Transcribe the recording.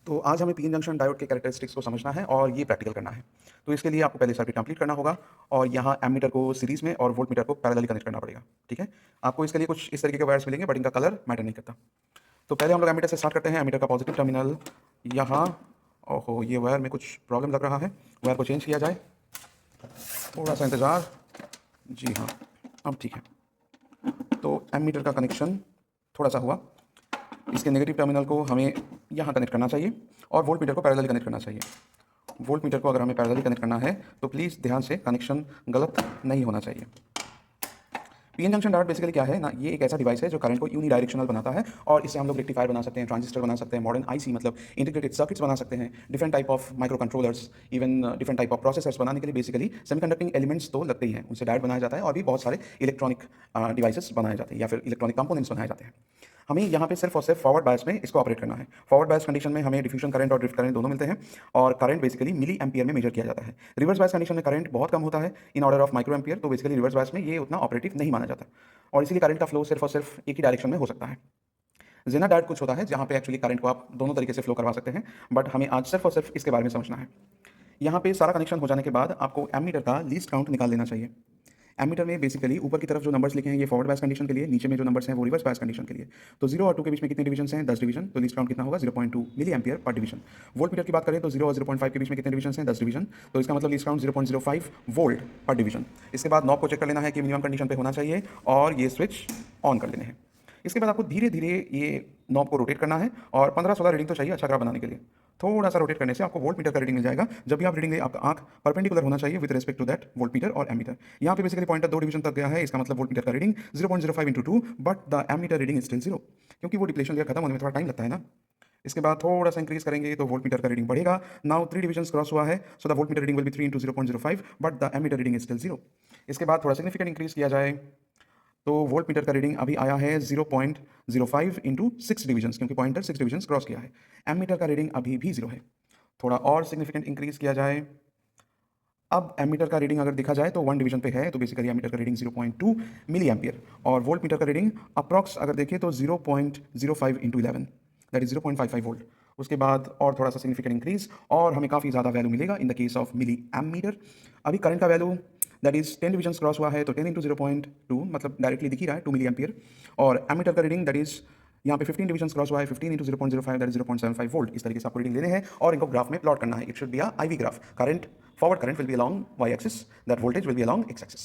तो आज हमें पीएन जंक्शन डायोड के कैरेक्टरिस्टिक्स को समझना है और ये प्रैक्टिकल करना है। तो इसके लिए आपको पहले सर्किट कंप्लीट करना होगा और यहाँ एमीटर को सीरीज में और वोल्टमीटर को पैरेलली कनेक्ट करना पड़ेगा। ठीक है, आपको इसके लिए कुछ इस तरीके के वायर्स मिलेंगे बट इनका कलर मैटर नहीं करता। तो पहले हम लोग एमीटर से स्टार्ट करते हैं। एमीटर का पॉजिटिव टर्मिनल यहाँ, ओहो ये वायर में कुछ प्रॉब्लम लग रहा है, वायर को चेंज किया जाए, थोड़ा सा इंतज़ार। जी हाँ, अब ठीक है। तो एमीटर का कनेक्शन थोड़ा सा हुआ, इसके नेगेटिव टर्मिनल को हमें यहाँ कनेक्ट करना चाहिए और वोल्ट मीटर को पैरेलली कनेक्ट करना चाहिए। वोल्ट मीटर को अगर हमें पैरेलली कनेक्ट करना है तो प्लीज़ ध्यान से कनेक्शन गलत नहीं होना चाहिए। पीएन जंक्शन डायोड बेसिकली क्या है ना, ये एक ऐसा डिवाइस है जो करंट को यूनिडायरेक्शनल बनाता है और इससे हम लोग रेक्टिफायर बना सकते हैं, ट्रांजिस्टर बना सकते हैं, मॉडर्न आईसी मतलब इंटीग्रेटेड सर्किट्स बना सकते हैं, different type of micro controllers, even different type of processors बनाने के लिए बेसिकली सेमीकंडक्टिंग एलिमेंट्स तो लगते ही हैं, उनसे डायोड बनाया जाता है और भी बहुत सारे इलेक्ट्रॉनिक डिवाइसेस बनाए जाते हैं या फिर इलेक्ट्रॉनिक कंपोनेंट्स बनाए जाते हैं। हमें यहाँ पे सिर्फ और सिर्फ फॉरवर्ड बायस में इसको ऑपरेट करना है। फॉरवर्ड बायस कंडीशन में हमें डिफ्यूजन करंट और ड्रिफ्ट करंट दोनों मिलते हैं और करंट बेसिकली मिली एम्पियर में मेजर किया जाता है। रिवर्स बायस कंडीशन में करंट बहुत कम होता है, in order of micro ampere, तो बेसिकली रिवर्स बायस में ये उतना ऑपरेटिव नहीं माना जाता और इसीलिए करंट का फ्लो सिर्फ और सिर्फ एक ही डायरेक्शन में हो सकता है। जेनर डायोड कुछ होता है जहाँ पे एक्चुअली करंट को आप दोनों तरीके से फ्लो करवा सकते हैं, बट हमें आज सिर्फ और सिर्फ इसके बारे में समझना है। यहाँ पे सारा कनेक्शन हो जाने के बाद आपको एमीटर का लीस्ट काउंट निकाल लेना चाहिए। एमीटर में बेसिकली ऊपर की तरफ जो नंबर्स लिखे हैं ये फॉरवर्ड बायस कंडीशन के लिए, नीचे में जो नंबर्स हैं वो रिवर्स बायस कंडीशन के लिए। तो 0 और 2 के बीच में कितने डिवीजन हैं? 10 डिवीजन। तो लीस्ट काउंट कितना होगा? 0.2 milli ampere per division. Volt meter की बात करें तो 0 और 0.5 के बीच में कितने डिवीजन हैं? 10 डिवीजन। तो इसका मतलब लीस्ट काउंट 0.05 वोल्ट पर डिवीजन। इसके बाद नॉब को चेक कर लेना है कि मिनिमम कंडीशन पे होना चाहिए और ये स्विच ऑन कर लेने हैं। इसके बाद आपको धीरे धीरे ये नॉब को रोटेट करना है और 15-16 रीडिंग तो चाहिए अच्छा ग्राफ बनाने के लिए। थोड़ा सा रोटेट करने से आपको वोल्ट मीटर का रीडिंग मिल जाएगा। जब भी आप रीडिंग दें आपका आंख परपेंडिकुलर होना चाहिए with respect to that voltmeter और एमीटर। यहाँ पे बेसिकली पॉइंटर 2 डिवीजन तक गया है, इसका मतलब वोल्ट मीटर का reading 0.05 × 2, but the ammeter reading is still 0, क्योंकि वो डिप्लेशन लेयर खत्म होने में थोड़ा टाइम लगता है ना। इसके बाद थोड़ा सा इंक्रीज करेंगे तो वोल्ट मीटर का रीडिंग बढ़ेगा। नाउ 3 डिवीजन क्रॉस हुआ है, so the voltmeter reading will be 3 × 0.05, but the ammeter reading is still 0। इसके बाद थोड़ा सिग्निफिकेंट इंक्रीज किया जाए तो वोल्ट मीटर का रीडिंग अभी आया है 0.05 × 6 डिवीजन्स, क्योंकि पॉइंटर 6 डिवीजन्स क्रॉस किया है। एमीटर का रीडिंग अभी भी 0 है। थोड़ा और सिग्निफिकेंट इंक्रीज किया जाए, अब एमीटर का रीडिंग अगर देखा जाए तो 1 डिवीजन पे है, तो बेसिकली एमीटर का रीडिंग 0.2 मिली एम्पियर और वोल्ट मीटर का रीडिंग अप्रॉक्स अगर देखें तो 0.05 × 11, दैट इज 0.55 वोल्ट। उसके बाद और थोड़ा सा सिग्निफिकेंट इंक्रीज और हमें काफ़ी ज़्यादा वैल्यू मिलेगा in the case of milliammeter. अभी करंट का value that is 10 division cross हुआ है, तो 10 × 0.2 मतलब डायरेक्टली दिख ही रहा है 2 मिली एम्पियर। और एमीटर का रीडिंग दैट इज यहाँ पे 15 डिवीजन क्रॉस हुआ है, 15 × 0.05 दैट इज 0.75 वोल्ट। इस तरीके से आपको रीडिंग लेने हैं और इनको ग्राफ में प्लॉट करना है। It should be a IV graph. Current, forward current will be along y axis, that voltage will be along x axis.